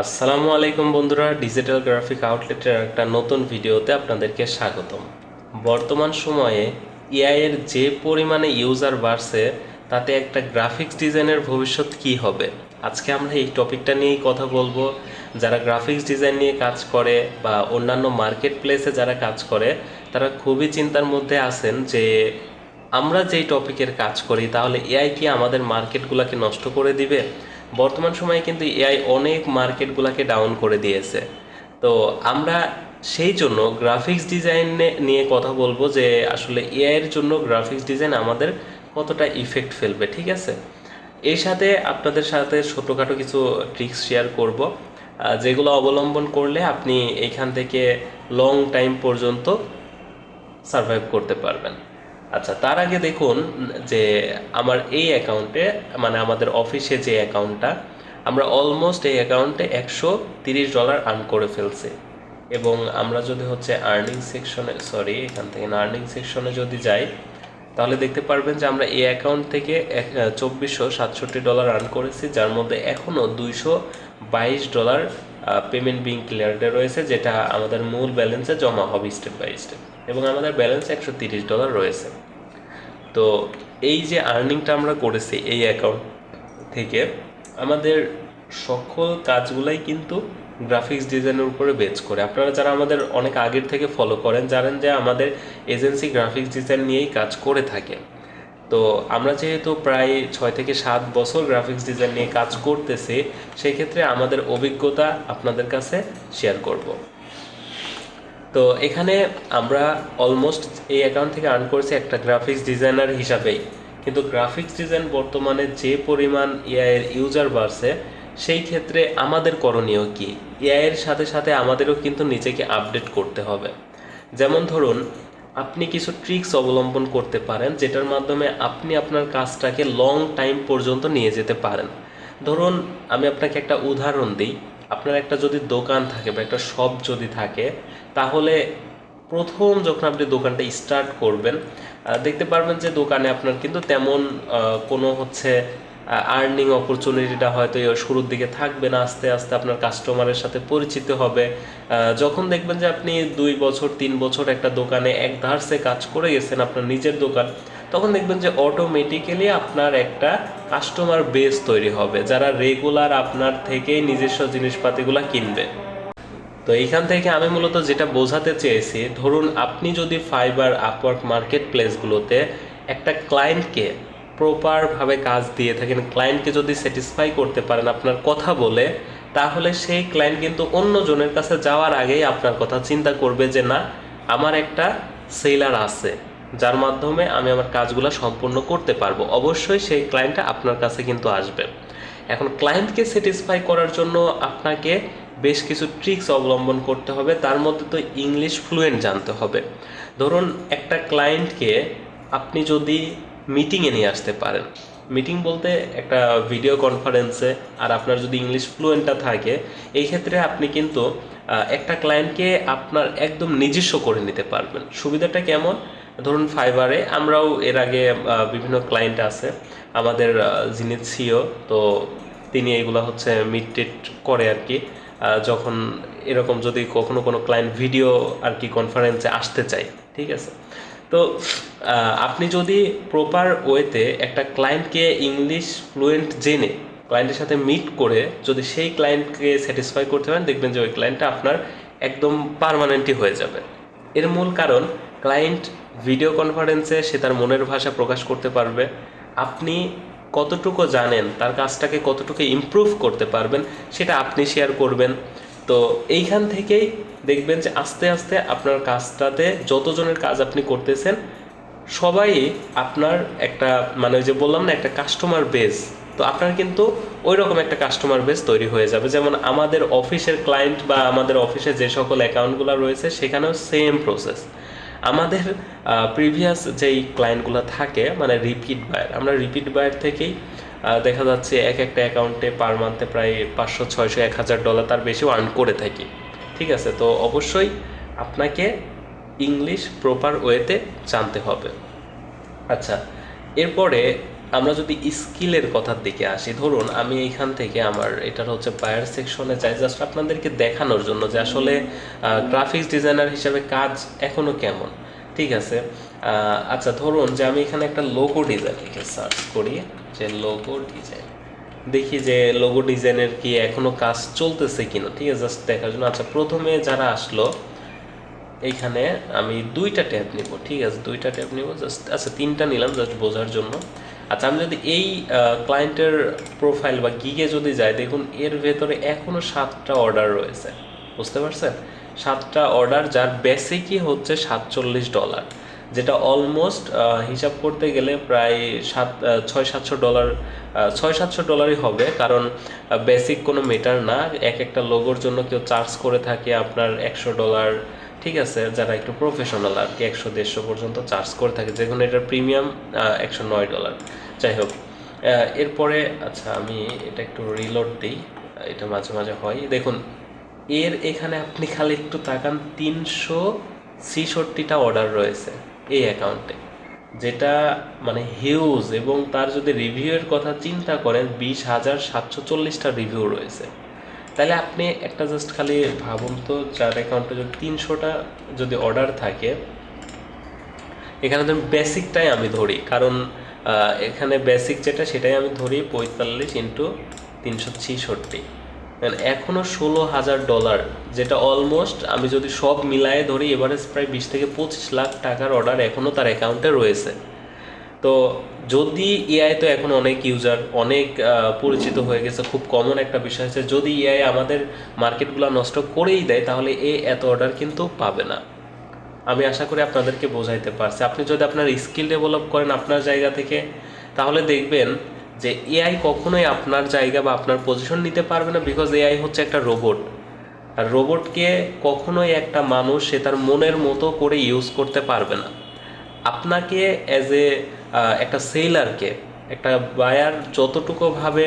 আসসালামু আলাইকুম বন্ধুরা, ডিজিটাল গ্রাফিক আউটলেটের একটা নতুন ভিডিওতে আপনাদেরকে স্বাগতম। বর্তমান সময়ে এআই এর যে পরিমাণে ইউজার বাড়ছে, তাতে একটা গ্রাফিক্স ডিজাইনের ভবিষ্যৎ কি হবে, আজকে আমরা এই টপিকটা নিয়েই কথা বলবো। যারা গ্রাফিক্স ডিজাইন নিয়ে কাজ করে বা অন্যান্য মার্কেট প্লেসে যারা কাজ করে, তারা খুবই চিন্তার মধ্যে আছেন যে আমরা যেই টপিকের কাজ করি তাহলে এআই কি আমাদের মার্কেটগুলোকে নষ্ট করে দিবে। বর্তমান সময়ে কিন্তু এআই অনেক মার্কেটগুলোকে ডাউন করে দিয়েছে। তো আমরা সেই জন্য গ্রাফিক্স ডিজাইন নিয়ে কথা বলবো যে আসলে এআই এর জন্য গ্রাফিক্স ডিজাইন আমাদের কতটা ইফেক্ট ফেলবে, ঠিক আছে। এর সাথে আপনাদের সাথে ছোটোখাটো কিছু ট্রিক্স শেয়ার করব, যেগুলো অবলম্বন করলে আপনি এখান থেকে লং টাইম পর্যন্ত সার্ভাইভ করতে পারবেন। আচ্ছা, তার আগে দেখুন যে আমার এই অ্যাকাউন্টে, মানে আমাদের অফিসে যে অ্যাকাউন্টটা, আমরা অলমোস্ট এই অ্যাকাউন্টে $130 আর্ন করে ফেলছি। এবং আমরা যদি হচ্ছে আর্নিং সেকশনে, এখান থেকে আর্নিং সেকশনে যদি যাই, তাহলে দেখতে পারবেন যে আমরা এই অ্যাকাউন্ট থেকে $2467 আর্ন করেছি, যার মধ্যে এখনও $222 পেমেন্ট বিং ক্লিয়ার্ডে রয়েছে, যেটা আমাদের মূল ব্যালেন্সে জমা হবে স্টেপ বাই স্টেপ, এবং আমাদের ব্যালেন্স $130 রয়েছে। তো এই যে আর্নিংটা আমরা করেছি এই অ্যাকাউন্ট থেকে, আমাদের সকল কাজগুলাই কিন্তু গ্রাফিক্স ডিজাইনের উপরে বেচ করে। আপনারা যারা আমাদের অনেক আগের থেকে ফলো করেন জানেন যে আমাদের এজেন্সি গ্রাফিক্স ডিজাইন নিয়েই কাজ করে থাকে। তো আমরা যেহেতু প্রায় 6 থেকে 7 বছর গ্রাফিক্স ডিজাইন নিয়ে কাজ করতেছি, সেই ক্ষেত্রে আমাদের অভিজ্ঞতা আপনাদের কাছে শেয়ার করব। তো এখানে আমরা অলমোস্ট এই অ্যাকাউন্ট থেকে আর্ন করেছি একটা গ্রাফিক্স ডিজাইনার হিসাবেই। কিন্তু গ্রাফিক্স ডিজাইন বর্তমানে যে পরিমাণ এআই এর ইউজার বাড়ছে, সেই ক্ষেত্রে আমাদের করণীয় কি? এআই এর সাথে সাথে আমাদেরও কিন্তু নিজেকে আপডেট করতে হবে। যেমন ধরুন, আপনি কিছু ট্রিক্স অবলম্বন করতে পারেন, যেটার মাধ্যমে আপনি আপনার কাজটাকে লং টাইম পর্যন্ত নিয়ে যেতে পারেন। ধরুন, আমি আপনাকে একটা উদাহরণ দিই। আপনার একটা যদি দোকান থাকে বা একটা শপ যদি থাকে, তাহলে প্রথম যখন আপনি দোকানটা স্টার্ট করবেন, দেখতে পারবেন যে দোকানে আপনার কিন্তু তেমন কোনো হচ্ছে আর্নিং অপরচুনিটিটা হয়তো শুরুর দিকে থাকবে না। আস্তে আস্তে আপনার কাস্টমারের সাথে পরিচিত হবে। যখন দেখবেন যে আপনি 2 বছর 3 বছর একটা দোকানে এক ধারসে কাজ করে গেছেন, আপনার নিজের দোকান, তখন দেখবেন যে অটোমেটিক্যালি আপনার একটা কাস্টমার বেস তৈরি হবে, যারা রেগুলার আপনার থেকেই নিজস্ব জিনিসপাতিগুলো কিনবে। তো এইখান থেকে আমি মূলত যেটা বোঝাতে চেয়েছি, ধরুন আপনি যদি ফাইবার, আপওয়ার্ক মার্কেট প্লেসগুলোতে একটা ক্লায়েন্টকে প্রপারভাবে কাজ দিয়ে থাকেন, ক্লায়েন্টকে যদি স্যাটিসফাই করতে পারেন আপনার কথা বলে, তাহলে সেই ক্লায়েন্ট কিন্তু অন্য জনের কাছে যাওয়ার আগেই আপনার কথা চিন্তা করবে যে না, আমার একটা সেলার আছে যার মাধ্যমে আমি আমার কাজগুলো সম্পূর্ণ করতে পারবো। অবশ্যই সেই ক্লায়েন্টটা আপনার কাছে কিন্তু আসবে। এখন ক্লায়েন্টকে স্যাটিসফাই করার জন্য আপনাকে বেশ কিছু ট্রিক্স অবলম্বন করতে হবে। তার মধ্যে তো ইংলিশ ফ্লুয়েন্ট জানতে হবে। ধরুন, একটা ক্লায়েন্টকে আপনি যদি মিটিংয়ে নিয়ে আসতে পারেন, মিটিং বলতে একটা ভিডিও কনফারেন্সে, আর আপনার যদি ইংলিশ ফ্লুয়েন্টটা থাকে, এই ক্ষেত্রে আপনি কিন্তু একটা ক্লায়েন্টকে আপনার একদম নিজস্ব করে নিতে পারবেন। সুবিধাটা কেমন? ধরুন, ফাইবারে আমরাও এর আগে বিভিন্ন ক্লায়েন্ট আছে আমাদের, যিনি সিও, তো তিনি এগুলো হচ্ছে মিট করে আর কি। যখন এরকম যদি কখনো কোনো ক্লায়েন্ট ভিডিও আর কি কনফারেন্সে আসতে চাই, ঠিক আছে। তো আপনি যদি প্রপার ওয়েতে একটা ক্লায়েন্টকে ইংলিশ ফ্লুয়েন্ট জেনে ক্লায়েন্টের সাথে মিট করে যদি সেই ক্লায়েন্টকে স্যাটিসফাই করতে পারেন, দেখবেন যে ওই ক্লায়েন্টটা আপনার একদম পার্মানেন্টই হয়ে যাবে। এর মূল কারণ, ক্লায়েন্ট ভিডিও কনফারেন্সে সে তার মনের ভাষা প্রকাশ করতে পারবে। আপনি কতটুকু জানেন, তার কাজটাকে কতটুকু ইমপ্রুভ করতে পারবেন, সেটা আপনি শেয়ার করবেন। তো এইখান থেকেই দেখবেন যে আস্তে আস্তে আপনার কাজটাতে যতজনের কাজ আপনি করতেছেন, সবাই আপনার একটা, মানে ওই যে বললাম না, একটা কাস্টমার বেস, তো আপনার কিন্তু ওই রকম একটা কাস্টমার বেস তৈরি হয়ে যাবে। যেমন আমাদের অফিসের ক্লায়েন্ট বা আমাদের অফিসে যে সকল অ্যাকাউন্টগুলো রয়েছে, সেখানেও সেম প্রসেস। আমাদের প্রিভিয়াস যেই ক্লায়েন্টগুলো থাকে, মানে রিপিট বায়ার, আমরা রিপিট বায়ার থেকেই দেখা যাচ্ছে এক একটা অ্যাকাউন্টে পার মান্থে প্রায় 500, 600, $1000 তার বেশিও আর্ন করে থাকি, ঠিক আছে। তো অবশ্যই আপনাকে ইংলিশ প্রপার ওয়েতে জানতে হবে। আচ্ছা, এরপরে আমরা যদি স্কিলের কথার দিকে আসি, ধরুন আমি এইখান থেকে আমার এটার হচ্ছে বায়ার সেকশনে যাই জাস্ট আপনাদেরকে দেখানোর জন্য যে আসলে গ্রাফিক্স ডিজাইনার হিসাবে কাজ এখনো কেমন। ঠিক আছে, আচ্ছা ধরুন যে আমি এখানে একটা লোগো ডিজাইন লিখে সার্চ করি, যে লোগো ডিজাইন, দেখি যে লোগো ডিজাইনের কি এখনো কাজ চলতেছে কিনা। ঠিক আছে, জাস্ট দেখার জন্য। আচ্ছা প্রথমে যারা আসলো এইখানে আমি দুইটা ট্যাব নিব। ঠিক আছে, দুইটা ট্যাব নিব জাস্ট, আচ্ছা তিনটা নিলাম জাস্ট বোঝার জন্য। আচ্ছা আমি যদি এই ক্লায়েন্টের প্রোফাইল বা গিগে যদি যাই, দেখুন এর ভেতরে এখনও 7টা অর্ডার রয়েছে, বুঝতে পারছেন? 7টা অর্ডার, যার বেসিকই হচ্ছে $47, যেটা অলমোস্ট হিসাব করতে গেলে প্রায় $600-700, $600-700 হবে, কারণ বেসিক কোনো মেটার না। এক একটা লোগোর জন্য কেউ চার্জ করে থাকে আপনার $100। ঠিক আছে, যারা একটু প্রফেশনাল আর কি 100-150 পর্যন্ত চার্জ করে থাকে, যেখানে এটার প্রিমিয়াম $109। যাই হোক, এরপরে আচ্ছা আমি এটা একটু রিলোড দিই, এটা মাঝে মাঝে হয়। দেখুন এর এখানে আপনি খালি একটু তাকান, 366টা অর্ডার রয়েছে এই অ্যাকাউন্টে, যেটা মানে হিউজ। এবং তার যদি রিভিউয়ের কথা চিন্তা করেন, 20,740টা রিভিউ রয়েছে। তাহলে আপনি একটা জাস্ট খালি ভাবুন তো, যার অ্যাকাউন্টে যদি 300টা যদি অর্ডার থাকে, এখানে ধরুন বেসিকটাই আমি ধরি, কারণ এখানে বেসিক যেটা সেটাই আমি ধরি, 45 ইন্টু 366, এখনও $16,000, যেটা অলমোস্ট আমি যদি সব মিলায়ে ধরি এভারেজ প্রায় 20 থেকে 25 লাখ টাকার অর্ডার এখনও তার অ্যাকাউন্টে রয়েছে। তো যদি এআই তো এখন অনেক ইউজার, অনেক পরিচিত হয়ে গেছে, খুব কমন একটা বিষয় হচ্ছে, যদি এআই আমাদের মার্কেটগুলো নষ্ট করেই দেয়, তাহলে এত অর্ডার কিন্তু পাবে না। আমি আশা করি আপনাদেরকে বোঝাইতে পারছি। আপনি যদি আপনার স্কিল ডেভেলপ করেন আপনার জায়গা থেকে, তাহলে দেখবেন যে এআই কখনোই আপনার জায়গা বা আপনার পজিশন নিতে পারবে না, বিকজ এআই হচ্ছে একটা রোবট। আর রোবটকে কখনোই একটা মানুষ সে তার মনের মতো করে ইউজ করতে পারবে না। আপনাকে অ্যাজ এ একটা সেলারকে, একটা বায়ার যতটুকুভাবে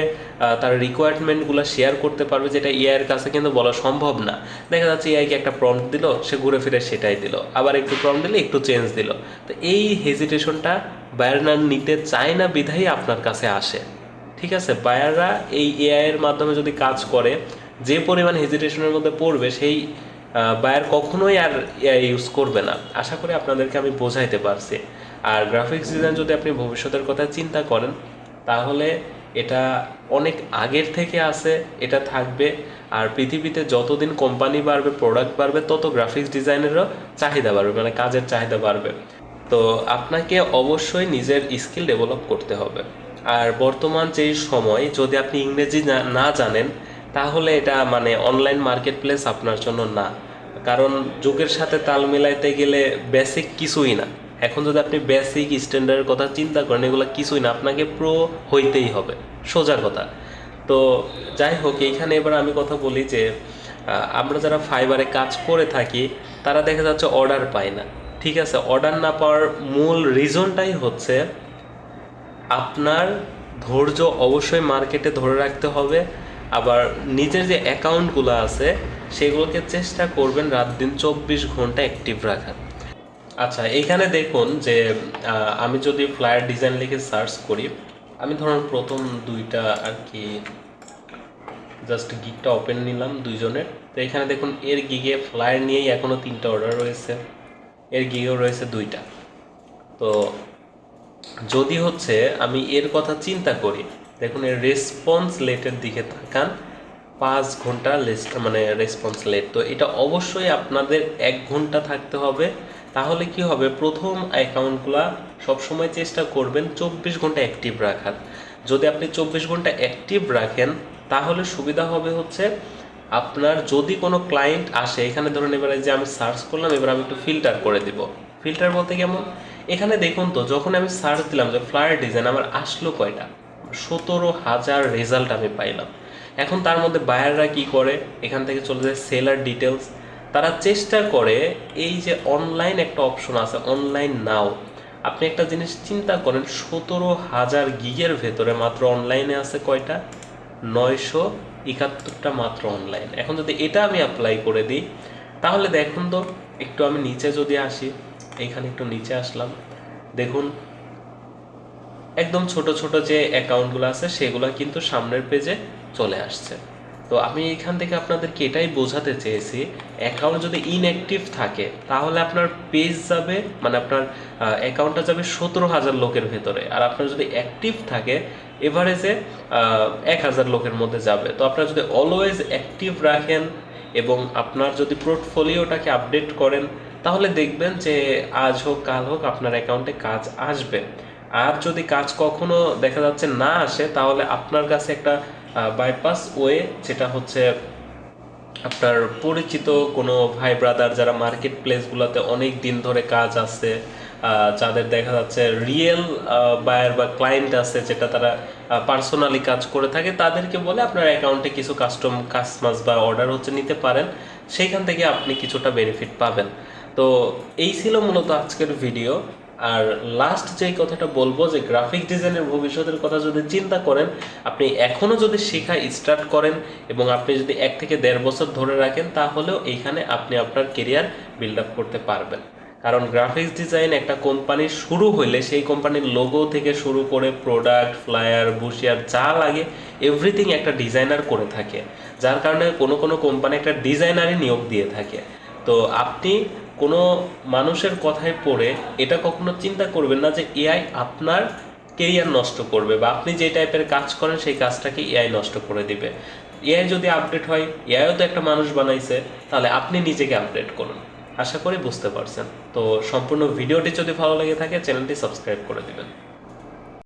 তার রিকোয়ারমেন্টগুলো শেয়ার করতে পারবে, যেটা এআইয়ের কাছে কিন্তু বলা সম্ভব না। দেখা যাচ্ছে এআইকে একটা প্রম্পট দিল, সে ঘুরে ফিরে সেটাই দিল, আবার একটু প্রম্পট দিলে একটু চেঞ্জ দিল। তো এই হেজিটেশনটা বায়াররা নিতে চায় না, বিধায়ী আপনার কাছে আসে। ঠিক আছে, বায়াররা এই এআইয়ের মাধ্যমে যদি কাজ করে, যে পরিমাণ হেজিটেশনের মধ্যে পড়বে, সেই বায়ার কখনোই আর এআই ইউজ করবে না। আশা করি আপনাদেরকে আমি বোঝাইতে পারছি। আর গ্রাফিক্স ডিজাইন যদি আপনি ভবিষ্যতের কথা চিন্তা করেন, তাহলে এটা অনেক আগের থেকে আছে, এটা থাকবে। আর পৃথিবীতে যতদিন কোম্পানি বাড়বে, প্রোডাক্ট বাড়বে, তত গ্রাফিক্স ডিজাইনেরও চাহিদা বাড়বে, মানে কাজের চাহিদা বাড়বে। তো আপনাকে অবশ্যই নিজের স্কিল ডেভেলপ করতে হবে। আর বর্তমান যেই সময়, যদি আপনি ইংরেজি না জানেন, তাহলে এটা মানে অনলাইন মার্কেট প্লেস আপনার জন্য না। কারণ যুগের সাথে তাল মিলাইতে গেলে বেসিক কিছুই না। এখন যদি আপনি বেসিক স্ট্যান্ডার্ডের কথা চিন্তা করেন, এগুলো কিছুই না, আপনাকে প্রো হইতেই হবে, সোজা কথা। তো যাই হোক, এইখানে এবার আমি কথা বলি যে আমরা যারা ফাইবারে কাজ করে থাকি, তারা দেখা যাচ্ছে অর্ডার পায় না। ঠিক আছে, অর্ডার না পাওয়ার মূল রিজনটাই হচ্ছে আপনার ধৈর্য অবশ্যই মার্কেটে ধরে রাখতে হবে। আবার নিজের যে অ্যাকাউন্টগুলো আছে, সেগুলোকে চেষ্টা করবেন রাত দিন 24 ঘন্টা অ্যাক্টিভ রাখার। আচ্ছা এইখানে দেখুন যে আমি যদি ফ্লায়ার ডিজাইন লিখে সার্চ করি, আমি ধরুন প্রথম দুইটা আর কি জাস্ট গিগটা ওপেন নিলাম দুইজনের। তো এখানে দেখুন এর গিগে ফ্লায়ার নিয়েই এখনও 3টা অর্ডার রয়েছে, এর গিগেও রয়েছে 2টা। তো যদি হচ্ছে আমি এর কথা চিন্তা করি, দেখুন এর রেসপন্স লেটের দিকে তাকান, 5 ঘন্টা লিস্ট মানে রেসপন্স লেট। তো এটা অবশ্যই আপনাদের 1 ঘন্টা থাকতে হবে। তাহলে কি হবে, প্রথম অ্যাকাউন্টগুলা সবসময় চেষ্টা করবেন 24 ঘন্টা অ্যাক্টিভ রাখার। যদি আপনি 24 ঘন্টা অ্যাক্টিভ রাখেন, তাহলে সুবিধা হবে হচ্ছে আপনার যদি কোনো ক্লায়েন্ট আসে, এখানে ধরুন এবারে যে আমি সার্চ করলাম, এবার আমি একটু ফিল্টার করে দিব। ফিল্টার বলতে কেমন, এখানে দেখুন তো যখন আমি সার্চ দিলাম যে ফ্লায়ার ডিজাইন, আমার আসলো কয়টা, 17,000 রেজাল্ট আমি পাইলাম। এখন তার মধ্যে বায়াররা কি করে, এখান থেকে চলে যায় সেলার ডিটেলস। তারা চেষ্টা করে, এই যে অনলাইন একটা অপশন আছে অনলাইন নাও, আপনি একটা জিনিস চিন্তা করেন, 17,000 গিগের ভেতরে মাত্র অনলাইনে আছে কয়টা, 971টা মাত্র অনলাইন। এখন যদি এটা আমি অ্যাপ্লাই করে দিই, তাহলে দেখুন তো, একটু আমি নিচে যদি আসি, এইখানে একটু নিচে আসলাম, দেখুন একদম ছোট ছোট যে অ্যাকাউন্টগুলো আছে সেগুলো কিন্তু সামনের পেজে চলে আসছে। তো আমি এখান থেকে আপনাদেরকে এটাই বোঝাতে চেয়েছি, অ্যাকাউন্ট যদি ইনঅ্যাক্টিভ থাকে তাহলে আপনার পেজ যাবে, মানে আপনার অ্যাকাউন্টটা যাবে 17,000 লোকের ভেতরে, আর আপনার যদি অ্যাক্টিভ থাকে এভারেজে 1,000 লোকের মধ্যে যাবে। তো আপনারা যদি অলওয়েজ অ্যাক্টিভ রাখেন এবং আপনার যদি পোর্টফোলিওটাকে আপডেট করেন, তাহলে দেখবেন যে আজ হোক কাল হোক আপনার অ্যাকাউন্টে কাজ আসবে। আর যদি কাজ কখনো দেখা যাচ্ছে না আসে, তাহলে আপনার কাছে একটা বাইপাস ওয়ে, যেটা হচ্ছে আপনার পরিচিত কোনো ভাই ব্রাদার যারা মার্কেট প্লেসগুলোতে অনেক দিন ধরে কাজ আছে, যাদের দেখা যাচ্ছে রিয়েল বায়ার বা ক্লায়েন্ট আছে, যেটা তারা পার্সোনালি কাজ করে থাকে, তাদেরকে বলে আপনার অ্যাকাউন্টে কিছু কাস্টমার্স বা অর্ডার হচ্ছে নিতে পারেন, সেইখান থেকে আপনি কিছুটা বেনিফিট পাবেন। তো এই ছিল মূলত আজকের ভিডিও। আর লাস্ট যেই কথাটা বলবো, যে গ্রাফিক ডিজাইনের ভবিষ্যতের কথা যদি চিন্তা করেন, আপনি এখনও যদি শেখা স্টার্ট করেন এবং আপনি যদি 1 থেকে 1.5 বছর ধরে রাখেন, তাহলেও এইখানে আপনি আপনার কেরিয়ার বিল্ড আপ করতে পারবেন। কারণ গ্রাফিক্স ডিজাইন একটা কোম্পানির শুরু হইলে সেই কোম্পানির লোগো থেকে শুরু করে প্রোডাক্ট, ফ্লায়ার, বুশিয়ার যা লাগে এভরিথিং একটা ডিজাইনার করে থাকে, যার কারণে কোনো কোনো কোম্পানি একটা ডিজাইনারই নিয়োগ দিয়ে থাকে। তো আপনি কোনো মানুষের কথায় পড়ে এটা কখনো চিন্তা করবেন না যে এআই আপনার কেরিয়ার নষ্ট করবে, বা আপনি যে টাইপের কাজ করেন সেই কাজটাকে এআই নষ্ট করে দিবে। এআই যদি আপডেট হয়, এআইও তো একটা মানুষ বানাইছে, তাহলে আপনি নিজেকে আপডেট করুন। আশা করি বুঝতে পারছেন। তো সম্পূর্ণ ভিডিওটি যদি ভালো লেগে থাকে চ্যানেলটি সাবস্ক্রাইব করে দিবেন।